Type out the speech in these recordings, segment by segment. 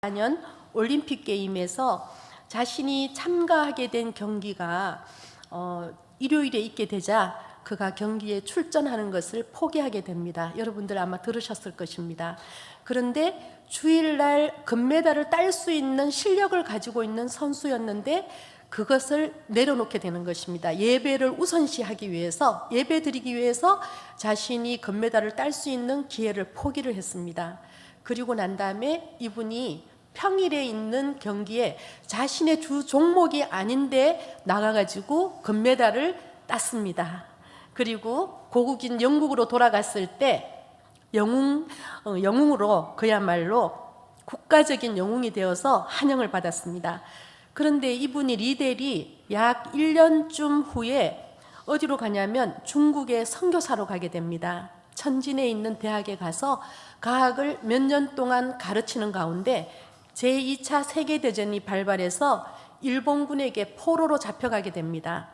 2024년 올림픽 게임에서 자신이 참가하게 된 경기가 일요일에 있게 되자 그가 경기에 출전하는 것을 포기하게 됩니다. 여러분들 아마 들으셨을 것입니다. 그런데 주일날 금메달을 딸 수 있는 실력을 가지고 있는 선수였는데 그것을 내려놓게 되는 것입니다. 예배를 우선시하기 위해서, 예배 드리기 위해서 자신이 금메달을 딸 수 있는 기회를 포기를 했습니다. 그리고 난 다음에 이분이 평일에 있는 경기에 자신의 주 종목이 아닌데 나가가지고 금메달을 땄습니다. 그리고 고국인 영국으로 돌아갔을 때 영웅으로 그야말로 국가적인 영웅이 되어서 환영을 받았습니다. 그런데 이분이 리델이 약 1년쯤 후에 어디로 가냐면 중국의 선교사로 가게 됩니다. 천진에 있는 대학에 가서 과학을 몇 년 동안 가르치는 가운데 제2차 세계대전이 발발해서 일본군에게 포로로 잡혀가게 됩니다.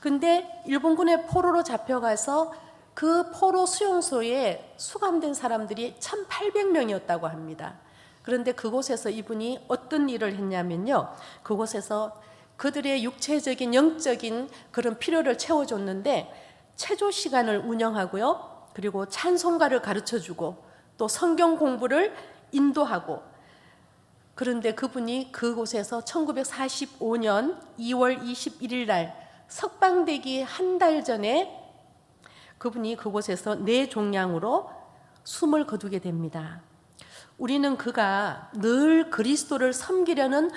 근데 일본군의 포로로 잡혀가서 그 포로 수용소에 수감된 사람들이 1,800명이었다고 합니다. 그런데 그곳에서 이분이 어떤 일을 했냐면요, 그곳에서 그들의 육체적인 영적인 그런 필요를 채워줬는데 체조 시간을 운영하고요, 그리고 찬송가를 가르쳐주고 또 성경 공부를 인도하고, 그런데 그분이 그곳에서 1945년 2월 21일 날 석방되기 한 달 전에 그분이 그곳에서 뇌종양으로 숨을 거두게 됩니다. 우리는 그가 늘 그리스도를 섬기려는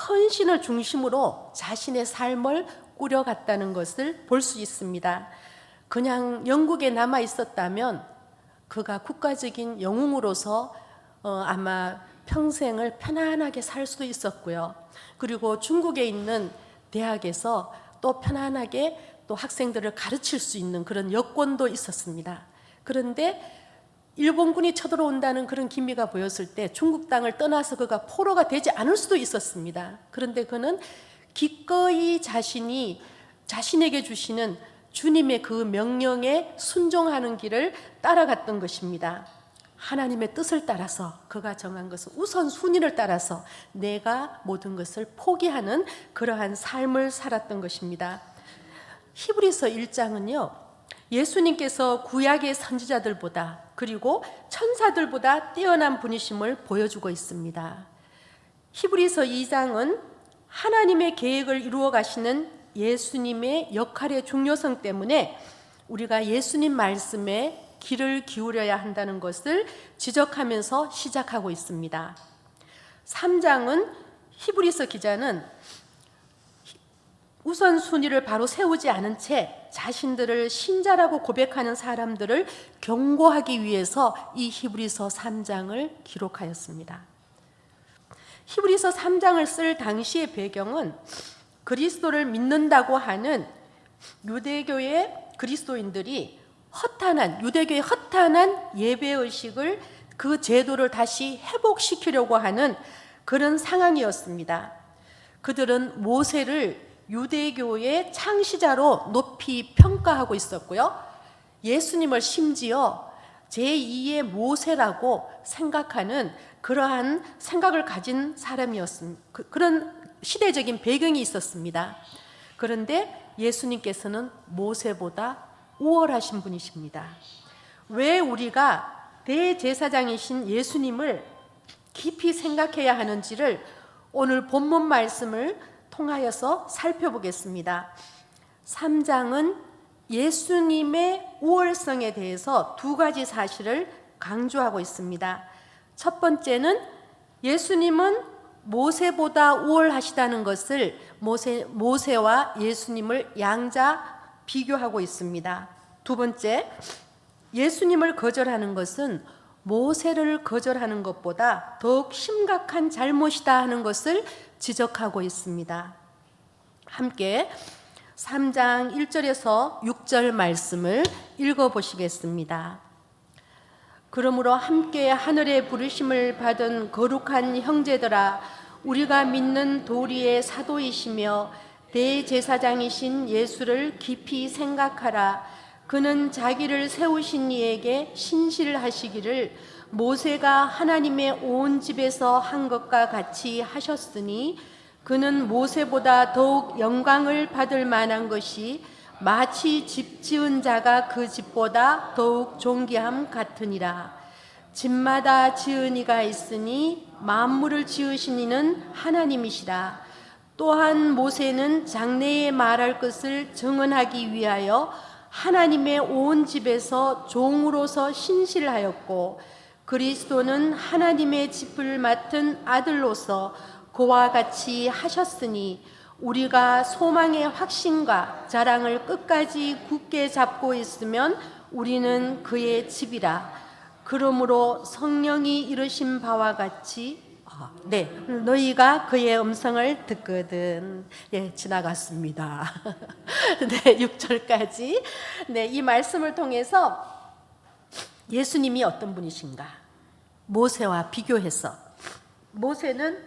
헌신을 중심으로 자신의 삶을 꾸려갔다는 것을 볼 수 있습니다. 그냥 영국에 남아 있었다면 그가 국가적인 영웅으로서 아마 평생을 편안하게 살 수 있었고요. 그리고 중국에 있는 대학에서 또 편안하게 또 학생들을 가르칠 수 있는 그런 여건도 있었습니다. 그런데 일본군이 쳐들어온다는 그런 기미가 보였을 때 중국 땅을 떠나서 그가 포로가 되지 않을 수도 있었습니다. 그런데 그는 기꺼이 자신에게 주시는 주님의 그 명령에 순종하는 길을 따라갔던 것입니다. 하나님의 뜻을 따라서, 그가 정한 것은 우선순위를 따라서 내가 모든 것을 포기하는 그러한 삶을 살았던 것입니다. 히브리서 1장은요, 예수님께서 구약의 선지자들보다 그리고 천사들보다 뛰어난 분이심을 보여주고 있습니다. 히브리서 2장은 하나님의 계획을 이루어 가시는 예수님의 역할의 중요성 때문에 우리가 예수님 말씀에 귀를 기울여야 한다는 것을 지적하면서 시작하고 있습니다. 3장은 히브리서 기자는 우선순위를 바로 세우지 않은 채 자신들을 신자라고 고백하는 사람들을 경고하기 위해서 이 히브리서 3장을 기록하였습니다. 히브리서 3장을 쓸 당시의 배경은 그리스도를 믿는다고 하는 유대교의 그리스도인들이 유대교의 허탄한 예배의식을, 그 제도를 다시 회복시키려고 하는 그런 상황이었습니다. 그들은 모세를 유대교의 창시자로 높이 평가하고 있었고요, 예수님을 심지어 제2의 모세라고 생각하는 그러한 생각을 가진 사람이었습니다. 그런 시대적인 배경이 있었습니다. 그런데 예수님께서는 모세보다 우월하신 분이십니다. 왜 우리가 대제사장이신 예수님을 깊이 생각해야 하는지를 오늘 본문 말씀을 통하여서 살펴보겠습니다. 3장은 예수님의 우월성에 대해서 두 가지 사실을 강조하고 있습니다. 첫 번째는 예수님은 모세보다 우월하시다는 것을 모세와 예수님을 양자 비교하고 있습니다. 두 번째, 예수님을 거절하는 것은 모세를 거절하는 것보다 더욱 심각한 잘못이다 하는 것을 지적하고 있습니다. 함께 3장 1절에서 6절 말씀을 읽어보시겠습니다. 그러므로 함께 하늘의 부르심을 받은 거룩한 형제들아, 우리가 믿는 도리의 사도이시며 대제사장이신 예수를 깊이 생각하라. 그는 자기를 세우신 이에게 신실하시기를 모세가 하나님의 온 집에서 한 것과 같이 하셨으니 그는 모세보다 더욱 영광을 받을 만한 것이 마치 집 지은 자가 그 집보다 더욱 존귀함 같으니라. 집마다 지은 이가 있으니 만물을 지으신 이는 하나님이시라. 또한 모세는 장래에 말할 것을 증언하기 위하여 하나님의 온 집에서 종으로서 신실하였고, 그리스도는 하나님의 집을 맡은 아들로서 그와 같이 하셨으니 우리가 소망의 확신과 자랑을 끝까지 굳게 잡고 있으면 우리는 그의 집이라. 그러므로 성령이 이르신 바와 같이 너희가 그의 음성을 듣거든. 지나갔습니다. 6절까지. 이 말씀을 통해서 예수님이 어떤 분이신가? 모세와 비교해서, 모세는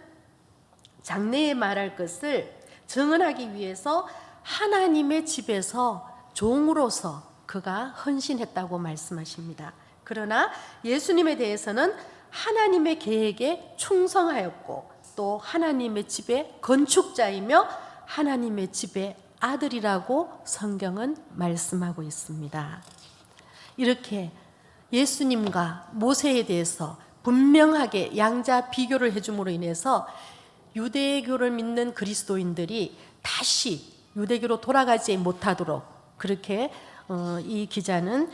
장래에 말할 것을 증언하기 위해서 하나님의 집에서 종으로서 그가 헌신했다고 말씀하십니다. 그러나 예수님에 대해서는 하나님의 계획에 충성하였고 또 하나님의 집의 건축자이며 하나님의 집의 아들이라고 성경은 말씀하고 있습니다. 이렇게 예수님과 모세에 대해서 분명하게 양자 비교를 해줌으로 인해서 유대교를 믿는 그리스도인들이 다시 유대교로 돌아가지 못하도록 그렇게 이 기자는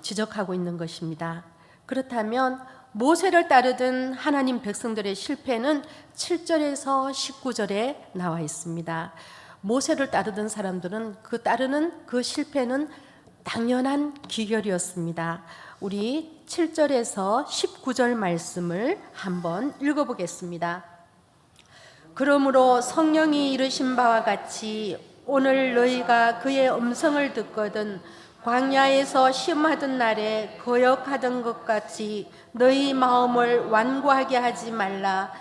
지적하고 있는 것입니다. 그렇다면 모세를 따르던 하나님 백성들의 실패는 7절에서 19절에 나와 있습니다. 모세를 따르던 사람들은 따르는 그 실패는 당연한 기결이었습니다. 우리 7절에서 19절 말씀을 한번 읽어보겠습니다. 그러므로 성령이 이르신 바와 같이 오늘 너희가 그의 음성을 듣거든 광야에서 시험하던 날에 거역하던 것 같이 너희 마음을 완고하게 하지 말라.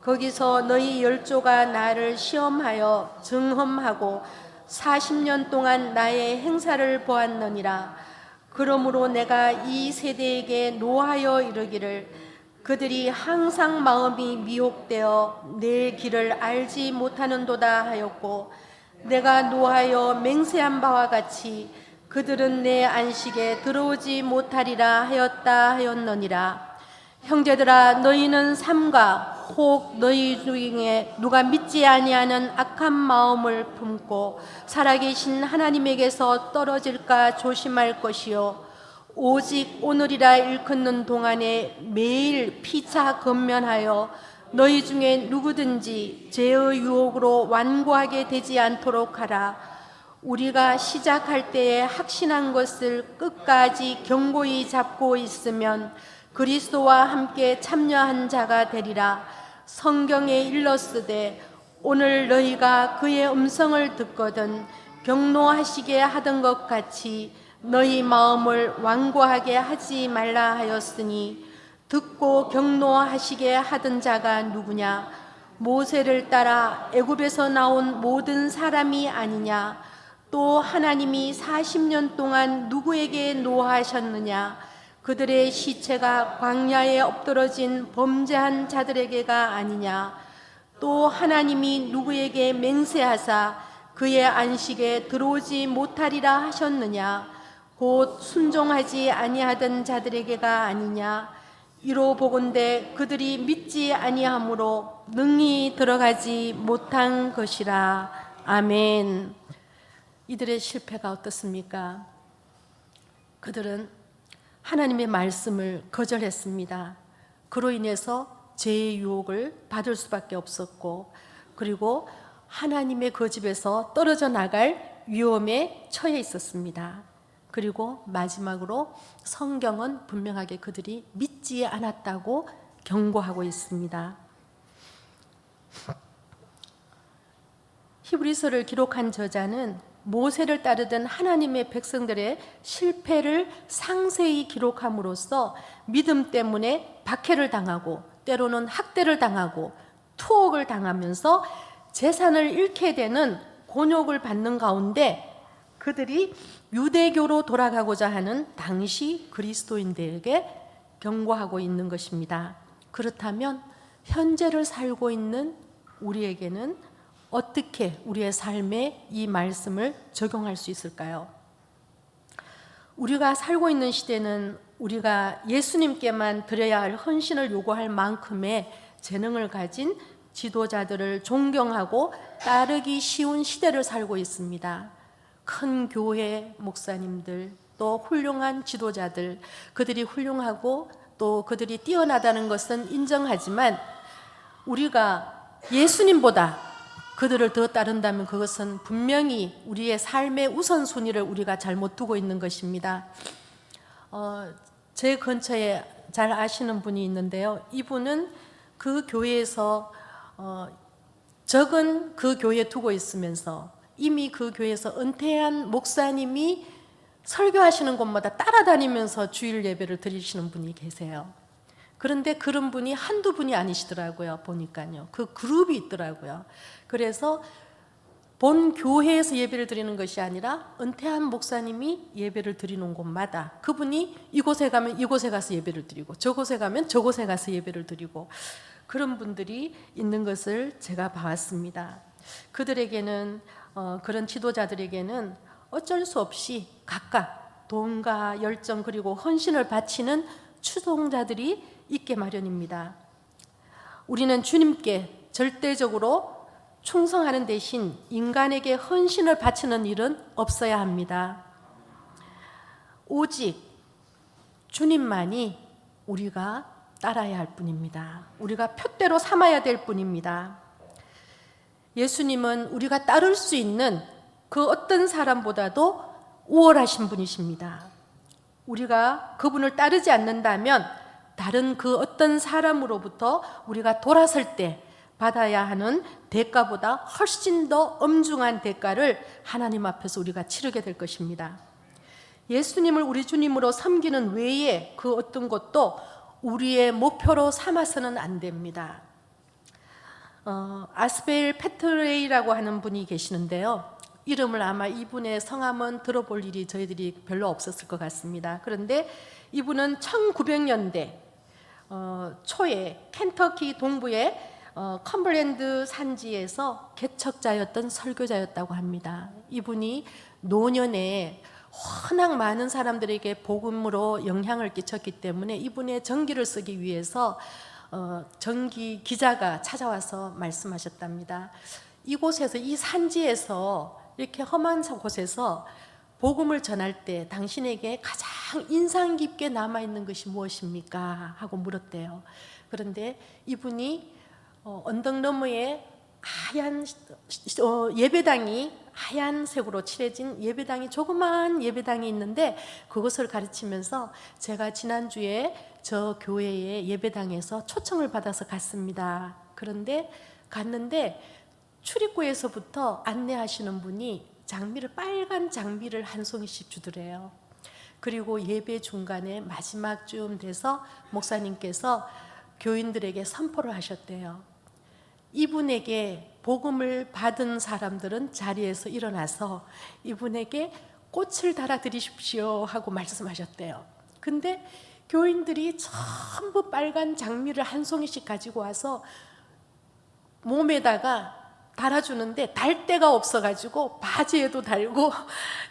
거기서 너희 열조가 나를 시험하여 증험하고 40년 동안 나의 행사를 보았느니라. 그러므로 내가 이 세대에게 노하여 이르기를 그들이 항상 마음이 미혹되어 내 길을 알지 못하는도다 하였고, 내가 노하여 맹세한 바와 같이 그들은 내 안식에 들어오지 못하리라 하였다 하였느니라. 형제들아, 너희는 삼가 혹 너희 중에 누가 믿지 아니하는 악한 마음을 품고 살아계신 하나님에게서 떨어질까 조심할 것이요, 오직 오늘이라 일컫는 동안에 매일 피차 건면하여 너희 중에 누구든지 죄의 유혹으로 완고하게 되지 않도록 하라. 우리가 시작할 때에 확신한 것을 끝까지 견고히 잡고 있으면 그리스도와 함께 참여한 자가 되리라. 성경에 일렀으되 오늘 너희가 그의 음성을 듣거든 경노하시게 하던 것 같이 너희 마음을 완고하게 하지 말라 하였으니, 듣고 경노하시게 하던 자가 누구냐? 모세를 따라 애굽에서 나온 모든 사람이 아니냐? 또 하나님이 40년 동안 누구에게 노하셨느냐? 그들의 시체가 광야에 엎드러진 범죄한 자들에게가 아니냐? 또 하나님이 누구에게 맹세하사 그의 안식에 들어오지 못하리라 하셨느냐? 곧 순종하지 아니하던 자들에게가 아니냐? 이로 보건대 그들이 믿지 아니하므로 능히 들어가지 못한 것이라. 아멘. 이들의 실패가 어떻습니까? 그들은 하나님의 말씀을 거절했습니다. 그로 인해서 죄의 유혹을 받을 수밖에 없었고, 그리고 하나님의 그 집에서 떨어져 나갈 위험에 처해 있었습니다. 그리고 마지막으로 성경은 분명하게 그들이 믿지 않았다고 경고하고 있습니다. 히브리서를 기록한 저자는 모세를 따르던 하나님의 백성들의 실패를 상세히 기록함으로써 믿음 때문에 박해를 당하고 때로는 학대를 당하고 투옥을 당하면서 재산을 잃게 되는 곤욕을 받는 가운데 그들이 유대교로 돌아가고자 하는 당시 그리스도인들에게 경고하고 있는 것입니다. 그렇다면 현재를 살고 있는 우리에게는 어떻게 우리의 삶에 이 말씀을 적용할 수 있을까요? 우리가 살고 있는 시대는 우리가 예수님께만 드려야 할 헌신을 요구할 만큼의 재능을 가진 지도자들을 존경하고 따르기 쉬운 시대를 살고 있습니다. 큰 교회 목사님들, 또 훌륭한 지도자들, 그들이 훌륭하고 또 그들이 뛰어나다는 것은 인정하지만 우리가 예수님보다 그들을 더 따른다면 그것은 분명히 우리의 삶의 우선순위를 우리가 잘못 두고 있는 것입니다. 제 근처에 잘 아시는 분이 있는데요. 이분은 그 교회에서 적은 그 교회에 두고 있으면서 이미 그 교회에서 은퇴한 목사님이 설교하시는 곳마다 따라다니면서 주일 예배를 드리시는 분이 계세요. 그런데 그런 분이 한두 분이 아니시더라고요. 보니까요. 그 그룹이 있더라고요. 그래서 본 교회에서 예배를 드리는 것이 아니라 은퇴한 목사님이 예배를 드리는 곳마다 그분이 이곳에 가면 이곳에 가서 예배를 드리고 저곳에 가면 저곳에 가서 예배를 드리고 그런 분들이 있는 것을 제가 봐왔습니다. 그들에게는 그런 지도자들에게는 어쩔 수 없이 각각 돈과 열정 그리고 헌신을 바치는 추종자들이 있게 마련입니다. 우리는 주님께 절대적으로 충성하는 대신 인간에게 헌신을 바치는 일은 없어야 합니다. 오직 주님만이 우리가 따라야 할 뿐입니다. 우리가 표대로 삼아야 될 뿐입니다. 예수님은 우리가 따를 수 있는 그 어떤 사람보다도 우월하신 분이십니다. 우리가 그분을 따르지 않는다면 다른 그 어떤 사람으로부터 우리가 돌아설 때 받아야 하는 대가보다 훨씬 더 엄중한 대가를 하나님 앞에서 우리가 치르게 될 것입니다. 예수님을 우리 주님으로 섬기는 외에 그 어떤 것도 우리의 목표로 삼아서는 안 됩니다. 아스벨 페트레이라고 하는 분이 계시는데요. 이름을 아마 이분의 성함은 들어볼 일이 저희들이 별로 없었을 것 같습니다. 그런데 이분은 1900년대 초에 켄터키 동부의 컴블랜드 산지에서 개척자였던 설교자였다고 합니다. 이분이 노년에 워낙 많은 사람들에게 복음으로 영향을 끼쳤기 때문에 이분의 전기를 쓰기 위해서 전기 기자가 찾아와서 말씀하셨답니다. 이곳에서 이 산지에서 이렇게 험한 곳에서 복음을 전할 때 당신에게 가장 인상 깊게 남아있는 것이 무엇입니까? 하고 물었대요. 그런데 이분이 언덕 너머에 하얀 예배당이 하얀색으로 칠해진 예배당이 조그마한 예배당이 있는데 그것을 가르치면서 제가 지난주에 저 교회의 예배당에서 초청을 받아서 갔습니다. 그런데 갔는데 출입구에서부터 안내하시는 분이 빨간 장미를 한 송이씩 주더래요. 그리고 예배 중간에 마지막쯤 돼서 목사님께서 교인들에게 선포를 하셨대요. 이분에게 복음을 받은 사람들은 자리에서 일어나서 이분에게 꽃을 달아드리십시오 하고 말씀하셨대요. 근데 교인들이 전부 빨간 장미를 한 송이씩 가지고 와서 몸에다가 달아주는데 달 데가 없어가지고 바지에도 달고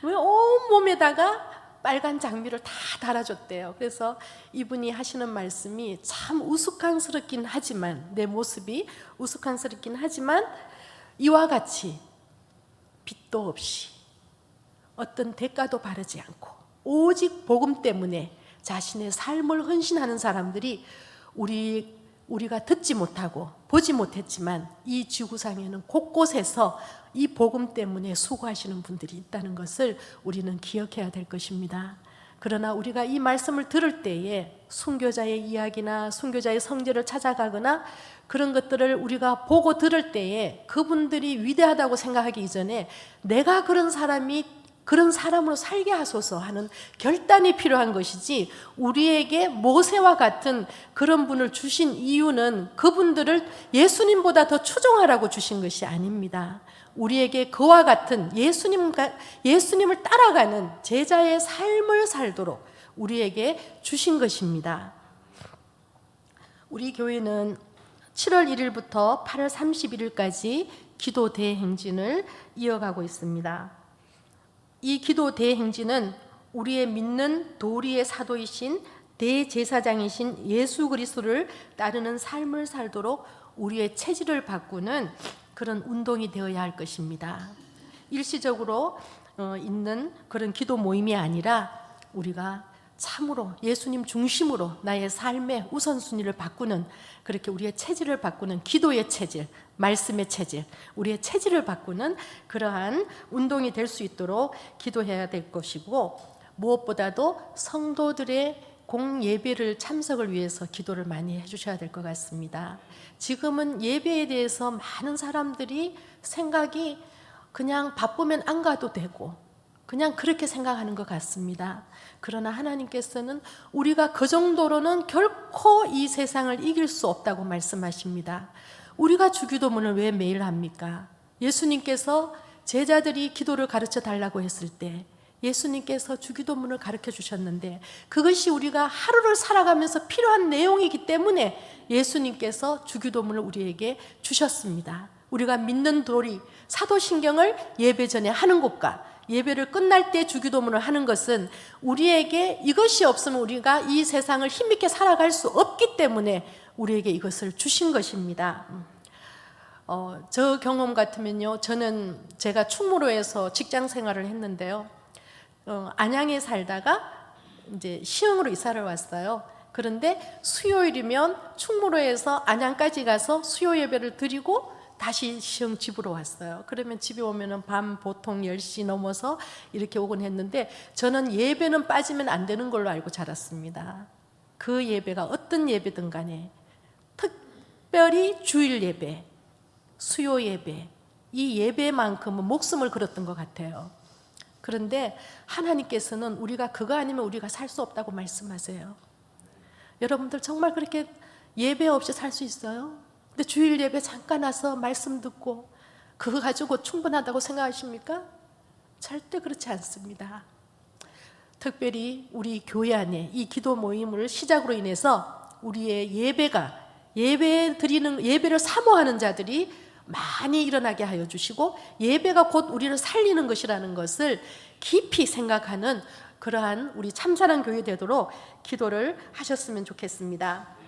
온몸에다가 빨간 장미를 다 달아줬대요. 그래서 이분이 하시는 말씀이 참 우스꽝스럽긴 하지만 내 모습이 우스꽝스럽긴 하지만 이와 같이 빚도 없이 어떤 대가도 바르지 않고 오직 복음 때문에 자신의 삶을 헌신하는 사람들이 우리가 듣지 못하고 보지 못했지만 이 지구상에는 곳곳에서 이 복음 때문에 수고하시는 분들이 있다는 것을 우리는 기억해야 될 것입니다. 그러나 우리가 이 말씀을 들을 때에 순교자의 이야기나 순교자의 성제를 찾아가거나 그런 것들을 우리가 보고 들을 때에 그분들이 위대하다고 생각하기 이전에 내가 그런 사람으로 살게 하소서 하는 결단이 필요한 것이지, 우리에게 모세와 같은 그런 분을 주신 이유는 그분들을 예수님보다 더 추종하라고 주신 것이 아닙니다. 우리에게 그와 같은 예수님을 따라가는 제자의 삶을 살도록 우리에게 주신 것입니다. 우리 교회는 7월 1일부터 8월 31일까지 기도 대행진을 이어가고 있습니다. 이 기도 대행진은 우리의 믿는 도리의 사도이신 대제사장이신 예수 그리스도를 따르는 삶을 살도록 우리의 체질을 바꾸는 그런 운동이 되어야 할 것입니다. 일시적으로 있는 그런 기도 모임이 아니라 우리가 참으로 예수님 중심으로 나의 삶의 우선순위를 바꾸는, 그렇게 우리의 체질을 바꾸는 기도의 체질, 말씀의 체질, 우리의 체질을 바꾸는 그러한 운동이 될 수 있도록 기도해야 될 것이고, 무엇보다도 성도들의 공예배를 참석을 위해서 기도를 많이 해주셔야 될 것 같습니다. 지금은 예배에 대해서 많은 사람들이 생각이 그냥 바쁘면 안 가도 되고 그냥 그렇게 생각하는 것 같습니다. 그러나 하나님께서는 우리가 그 정도로는 결코 이 세상을 이길 수 없다고 말씀하십니다. 우리가 주기도문을 왜 매일 합니까? 예수님께서 제자들이 기도를 가르쳐 달라고 했을 때 예수님께서 주기도문을 가르쳐 주셨는데, 그것이 우리가 하루를 살아가면서 필요한 내용이기 때문에 예수님께서 주기도문을 우리에게 주셨습니다. 우리가 믿는 도리, 사도신경을 예배 전에 하는 것과 예배를 끝날 때 주기도문을 하는 것은 우리에게 이것이 없으면 우리가 이 세상을 힘있게 살아갈 수 없기 때문에 우리에게 이것을 주신 것입니다. 저 경험 같으면요, 저는 제가 충무로에서 직장 생활을 했는데요, 안양에 살다가 이제 시흥으로 이사를 왔어요. 그런데 수요일이면 충무로에서 안양까지 가서 수요 예배를 드리고 다시 시흥 집으로 왔어요. 그러면 집에 오면은 밤 보통 10시 넘어서 이렇게 오곤 했는데, 저는 예배는 빠지면 안 되는 걸로 알고 자랐습니다. 그 예배가 어떤 예배든 간에, 특별히 주일 예배, 수요 예배, 이 예배만큼은 목숨을 걸었던 것 같아요. 그런데 하나님께서는 우리가 그거 아니면 우리가 살 수 없다고 말씀하세요. 여러분들 정말 그렇게 예배 없이 살 수 있어요? 근데 주일 예배 잠깐 와서 말씀 듣고 그거 가지고 충분하다고 생각하십니까? 절대 그렇지 않습니다. 특별히 우리 교회 안에 이 기도 모임을 시작으로 인해서 우리의 예배를 사모하는 자들이 많이 일어나게 하여 주시고, 예배가 곧 우리를 살리는 것이라는 것을 깊이 생각하는 그러한 우리 참사랑 교회 되도록 기도를 하셨으면 좋겠습니다.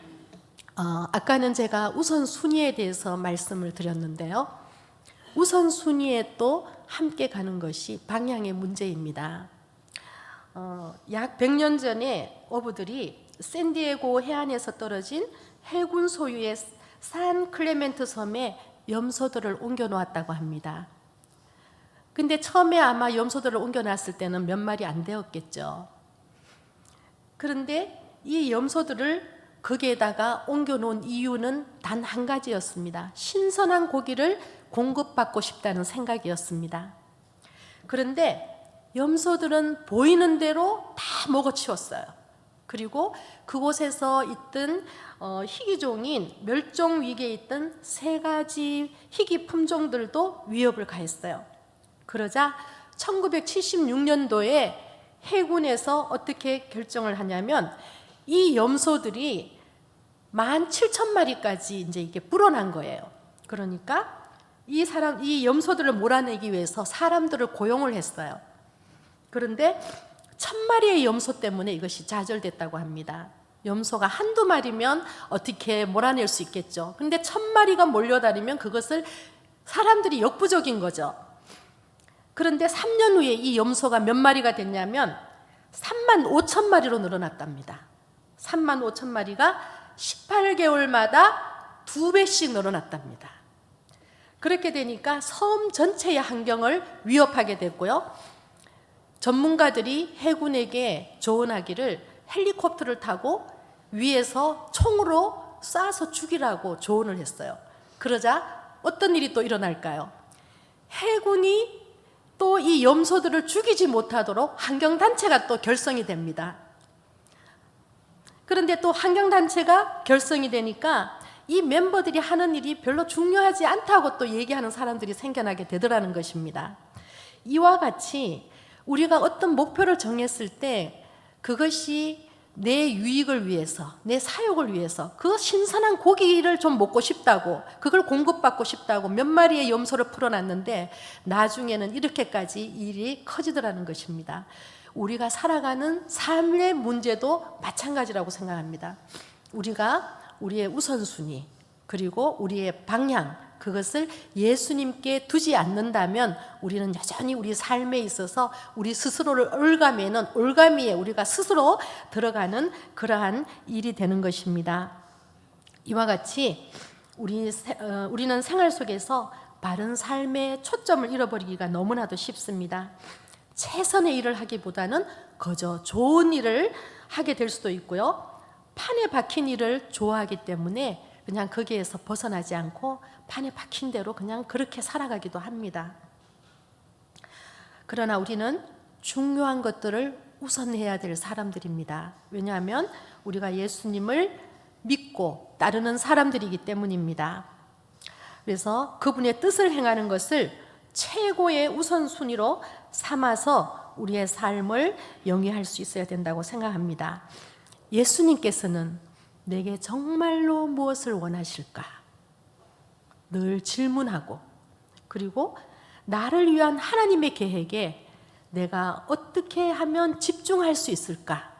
아까는 제가 우선순위에 대해서 말씀을 드렸는데요, 우선순위에 또 함께 가는 것이 방향의 문제입니다. 약 100년 전에 어부들이 샌디에고 해안에서 떨어진 해군 소유의 산 클레멘트 섬에 염소들을 옮겨 놓았다고 합니다. 근데 처음에 아마 염소들을 옮겨 놨을 때는 몇 마리 안 되었겠죠. 그런데 이 염소들을 거기에다가 옮겨 놓은 이유는 단 한 가지였습니다. 신선한 고기를 공급받고 싶다는 생각이었습니다. 그런데 염소들은 보이는 대로 다 먹어치웠어요. 그리고 그곳에서 있던 희귀종인 멸종 위기에 있던 3가지 희귀 품종들도 위협을 가했어요. 그러자 1976년도에 해군에서 어떻게 결정을 하냐면, 이 염소들이 17,000마리까지 이제 이게 불어난 거예요. 그러니까 이 염소들을 몰아내기 위해서 사람들을 고용을 했어요. 그런데 1,000마리의 염소 때문에 이것이 좌절됐다고 합니다. 염소가 한두 마리면 어떻게 몰아낼 수 있겠죠. 근데 1,000마리가 몰려다니면 그것을 사람들이 역부족인 거죠. 그런데 3년 후에 이 염소가 몇 마리가 됐냐면 35,000마리로 늘어났답니다. 35,000마리가 18개월마다 2배씩 늘어났답니다. 그렇게 되니까 섬 전체의 환경을 위협하게 됐고요, 전문가들이 해군에게 조언하기를 헬리콥터를 타고 위에서 총으로 쏴서 죽이라고 조언을 했어요. 그러자 어떤 일이 또 일어날까요? 해군이 또 이 염소들을 죽이지 못하도록 환경단체가 또 결성이 됩니다. 그런데 또 환경단체가 결성이 되니까 이 멤버들이 하는 일이 별로 중요하지 않다고 또 얘기하는 사람들이 생겨나게 되더라는 것입니다. 이와 같이 우리가 어떤 목표를 정했을 때 그것이 내 유익을 위해서, 내 사욕을 위해서 그 신선한 고기를 좀 먹고 싶다고, 그걸 공급받고 싶다고 몇 마리의 염소를 풀어놨는데 나중에는 이렇게까지 일이 커지더라는 것입니다. 우리가 살아가는 삶의 문제도 마찬가지라고 생각합니다. 우리가 우리의 우선순위 그리고 우리의 방향, 그것을 예수님께 두지 않는다면 우리는 여전히 우리 삶에 있어서 우리 스스로를 올가미에 우리가 스스로 들어가는 그러한 일이 되는 것입니다. 이와 같이 우리는 생활 속에서 바른 삶의 초점을 잃어버리기가 너무나도 쉽습니다. 최선의 일을 하기보다는 그저 좋은 일을 하게 될 수도 있고요. 판에 박힌 일을 좋아하기 때문에 그냥 거기에서 벗어나지 않고 판에 박힌 대로 그냥 그렇게 살아가기도 합니다. 그러나 우리는 중요한 것들을 우선해야 될 사람들입니다. 왜냐하면 우리가 예수님을 믿고 따르는 사람들이기 때문입니다. 그래서 그분의 뜻을 행하는 것을 최고의 우선순위로 삼아서 우리의 삶을 영위할 수 있어야 된다고 생각합니다. 예수님께서는 내게 정말로 무엇을 원하실까? 늘 질문하고, 그리고 나를 위한 하나님의 계획에 내가 어떻게 하면 집중할 수 있을까?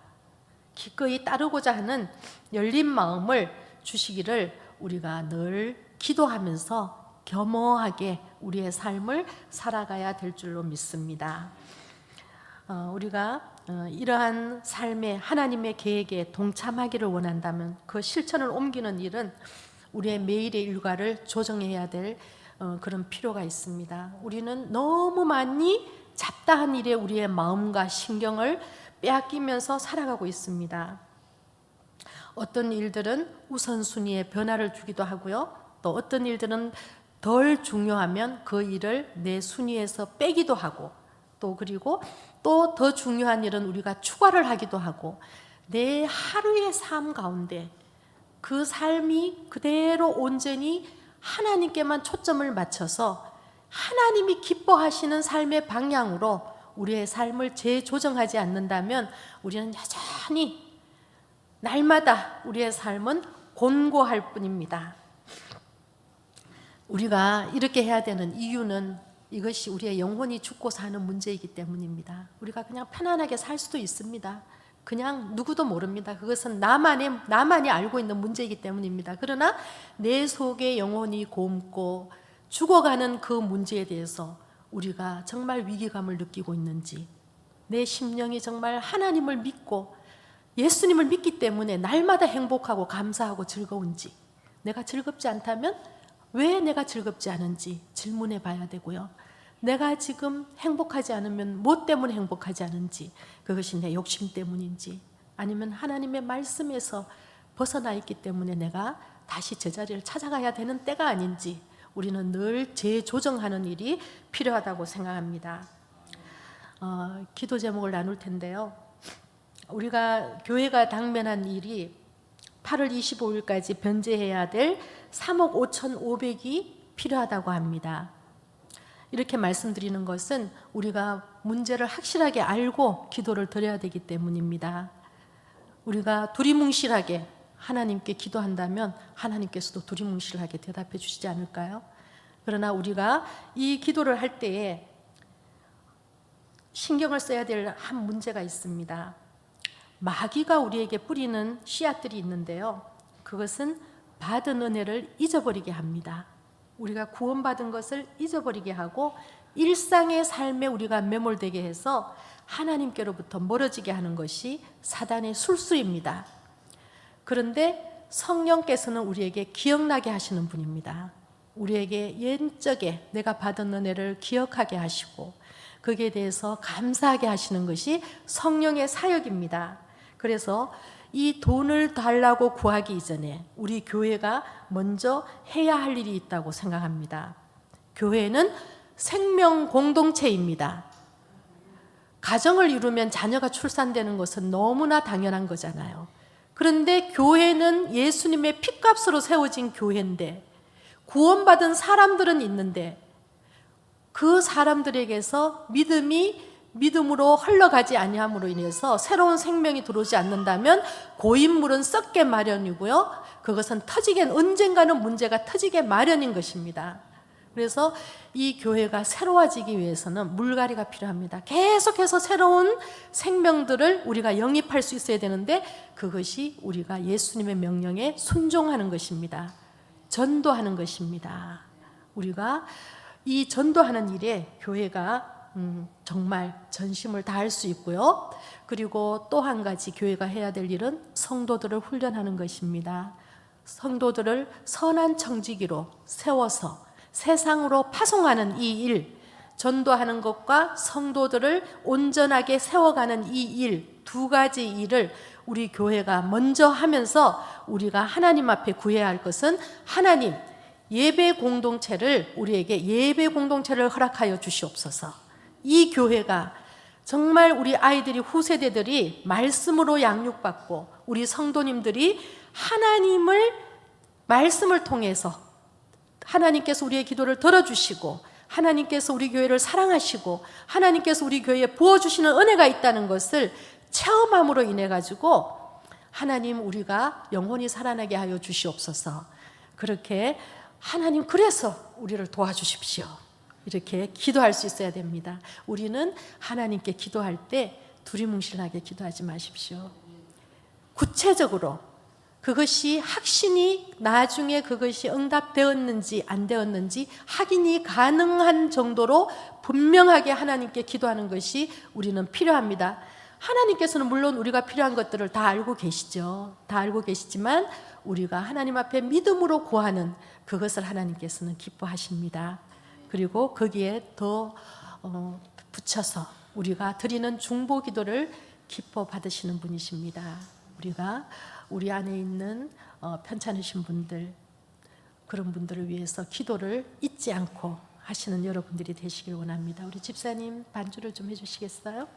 기꺼이 따르고자 하는 열린 마음을 주시기를 우리가 늘 기도하면서 겸허하게 우리의 삶을 살아가야 될 줄로 믿습니다. 우리가 이러한 삶의 하나님의 계획에 동참하기를 원한다면 그 실천을 옮기는 일은 우리의 매일의 일과를 조정해야 될 그런 필요가 있습니다. 우리는 너무 많이 잡다한 일에 우리의 마음과 신경을 빼앗기면서 살아가고 있습니다. 어떤 일들은 우선순위에 변화를 주기도 하고요. 또 어떤 일들은 덜 중요하면 그 일을 내 순위에서 빼기도 하고, 또 그리고 또 더 중요한 일은 우리가 추가를 하기도 하고, 내 하루의 삶 가운데 그 삶이 그대로 온전히 하나님께만 초점을 맞춰서 하나님이 기뻐하시는 삶의 방향으로 우리의 삶을 재조정하지 않는다면 우리는 여전히 날마다 우리의 삶은 곤고할 뿐입니다. 우리가 이렇게 해야 되는 이유는 이것이 우리의 영혼이 죽고 사는 문제이기 때문입니다. 우리가 그냥 편안하게 살 수도 있습니다. 그냥 누구도 모릅니다. 그것은 나만이 알고 있는 문제이기 때문입니다. 그러나 내 속에 영혼이 곪고 죽어가는 그 문제에 대해서 우리가 정말 위기감을 느끼고 있는지, 내 심령이 정말 하나님을 믿고 예수님을 믿기 때문에 날마다 행복하고 감사하고 즐거운지, 내가 즐겁지 않다면 왜 내가 즐겁지 않은지 질문해 봐야 되고요. 내가 지금 행복하지 않으면 뭐 때문에 행복하지 않은지, 그것이 내 욕심 때문인지 아니면 하나님의 말씀에서 벗어나 있기 때문에 내가 다시 제자리를 찾아가야 되는 때가 아닌지 우리는 늘 재조정하는 일이 필요하다고 생각합니다. 기도 제목을 나눌 텐데요. 우리가 교회가 당면한 일이 8월 25일까지 변제해야 될 3억 5,500이 필요하다고 합니다. 이렇게 말씀드리는 것은 우리가 문제를 확실하게 알고 기도를 드려야 되기 때문입니다. 우리가 두리뭉실하게 하나님께 기도한다면 하나님께서도 두리뭉실하게 대답해 주시지 않을까요? 그러나 우리가 이 기도를 할 때에 신경을 써야 될 한 문제가 있습니다. 마귀가 우리에게 뿌리는 씨앗들이 있는데요. 그것은 받은 은혜를 잊어버리게 합니다. 우리가 구원받은 것을 잊어버리게 하고 일상의 삶에 우리가 매몰되게 해서 하나님께로부터 멀어지게 하는 것이 사단의 술수입니다. 그런데 성령께서는 우리에게 기억나게 하시는 분입니다. 우리에게 옛적에 내가 받은 은혜를 기억하게 하시고 거기에 대해서 감사하게 하시는 것이 성령의 사역입니다. 그래서 이 돈을 달라고 구하기 이전에 우리 교회가 먼저 해야 할 일이 있다고 생각합니다. 교회는 생명 공동체입니다. 가정을 이루면 자녀가 출산되는 것은 너무나 당연한 거잖아요. 그런데 교회는 예수님의 피값으로 세워진 교회인데 구원받은 사람들은 있는데 그 사람들에게서 믿음이 믿음으로 흘러가지 아니함으로 인해서 새로운 생명이 들어오지 않는다면 고인물은 썩게 마련이고요. 그것은 언젠가는 문제가 터지게 마련인 것입니다. 그래서 이 교회가 새로워지기 위해서는 물갈이가 필요합니다. 계속해서 새로운 생명들을 우리가 영입할 수 있어야 되는데 그것이 우리가 예수님의 명령에 순종하는 것입니다. 전도하는 것입니다. 우리가 이 전도하는 일에 교회가 정말 전심을 다할 수 있고요. 그리고 또 한 가지 교회가 해야 될 일은 성도들을 훈련하는 것입니다. 성도들을 선한 청지기로 세워서 세상으로 파송하는 이 일, 전도하는 것과 성도들을 온전하게 세워가는 이 일, 두 가지 일을 우리 교회가 먼저 하면서 우리가 하나님 앞에 구해야 할 것은 하나님, 예배 공동체를 우리에게 예배 공동체를 허락하여 주시옵소서. 이 교회가 정말 우리 아이들이 후세대들이 말씀으로 양육받고 우리 성도님들이 말씀을 통해서 하나님께서 우리의 기도를 들어주시고 하나님께서 우리 교회를 사랑하시고 하나님께서 우리 교회에 부어주시는 은혜가 있다는 것을 체험함으로 인해 가지고 하나님 우리가 영혼이 살아나게 하여 주시옵소서. 그렇게 하나님 그래서 우리를 도와주십시오. 이렇게 기도할 수 있어야 됩니다. 우리는 하나님께 기도할 때 두리뭉실하게 기도하지 마십시오. 구체적으로 그것이 확신이 나중에 그것이 응답되었는지 안 되었는지 확인이 가능한 정도로 분명하게 하나님께 기도하는 것이 우리는 필요합니다. 하나님께서는 물론 우리가 필요한 것들을 다 알고 계시죠. 다 알고 계시지만 우리가 하나님 앞에 믿음으로 구하는 그것을 하나님께서는 기뻐하십니다. 그리고 거기에 더 붙여서 우리가 드리는 중보 기도를 기뻐 받으시는 분이십니다. 우리가 우리 안에 있는 편찮으신 분들, 그런 분들을 위해서 기도를 잊지 않고 하시는 여러분들이 되시길 원합니다. 우리 집사님 반주를 좀 해주시겠어요?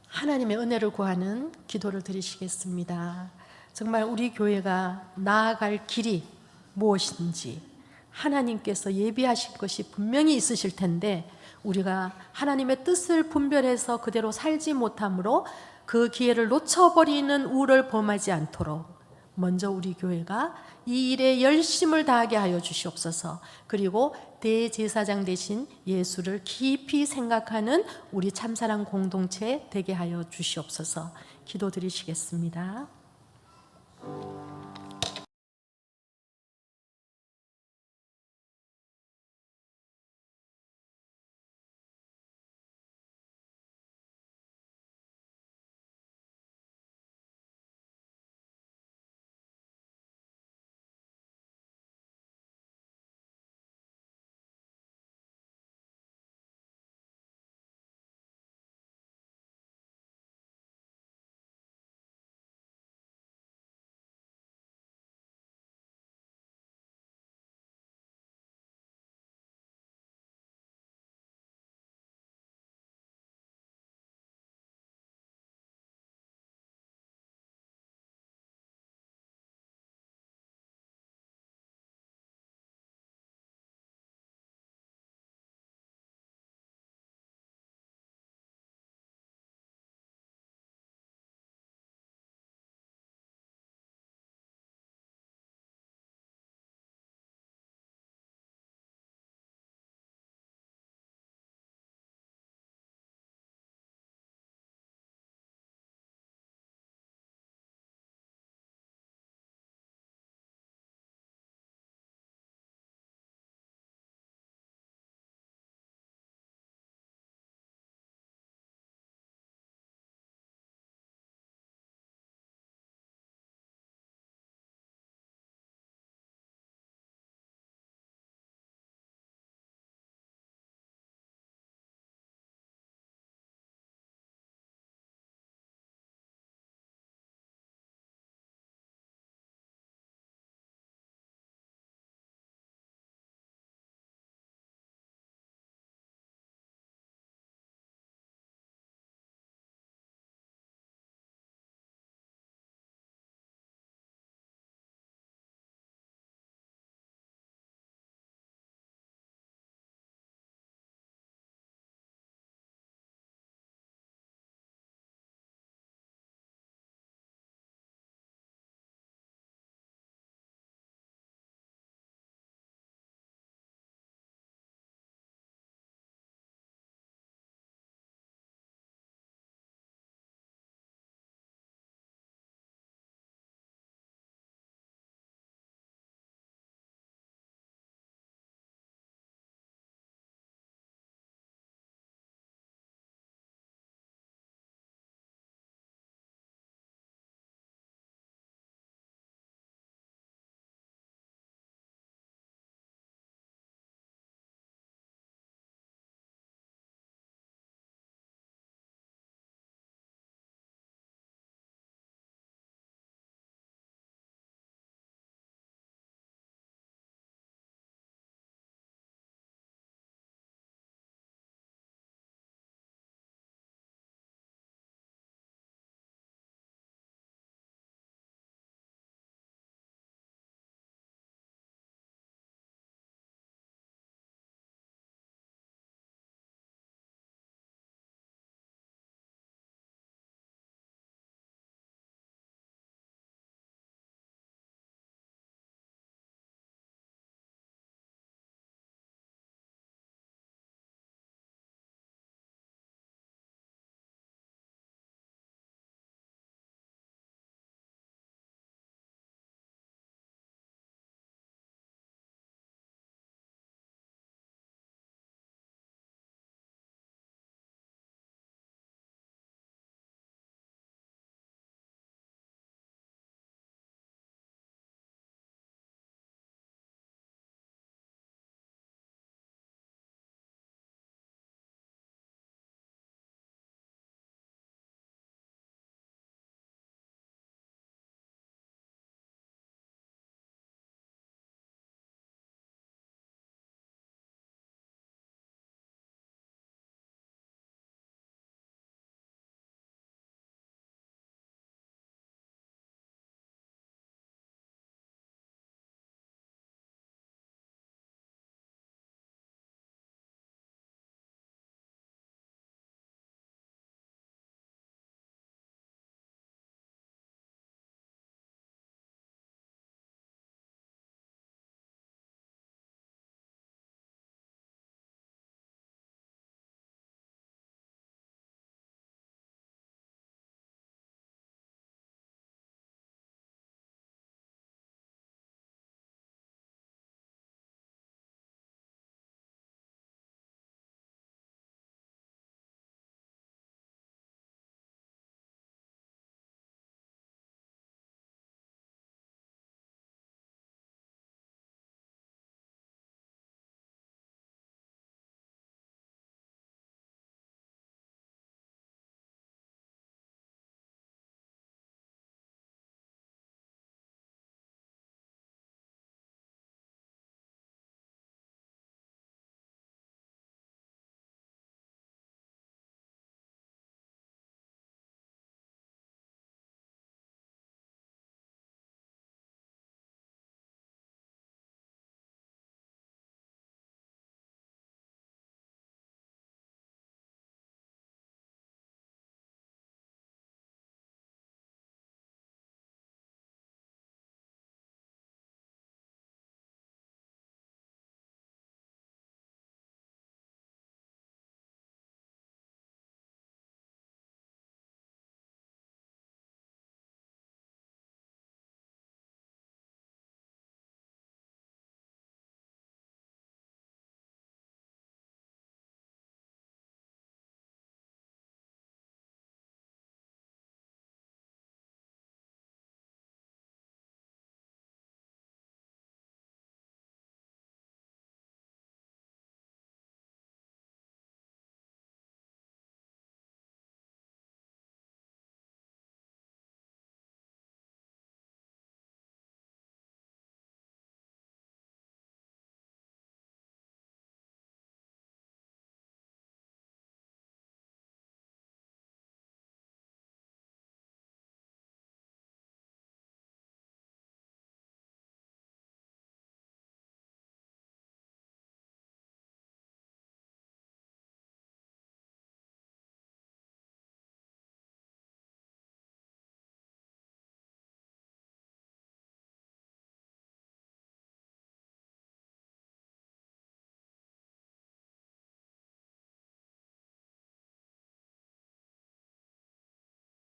하나님의 은혜를 구하는 기도를 드리시겠습니다. 정말 우리 교회가 나아갈 길이 무엇인지 하나님께서 예비하실 것이 분명히 있으실 텐데 우리가 하나님의 뜻을 분별해서 그대로 살지 못함으로 그 기회를 놓쳐버리는 우를 범하지 않도록 먼저 우리 교회가 이 일에 열심을 다하게 하여 주시옵소서. 그리고 대제사장 되신 예수를 깊이 생각하는 우리 참사랑 공동체 되게 하여 주시옵소서. 기도드리시겠습니다.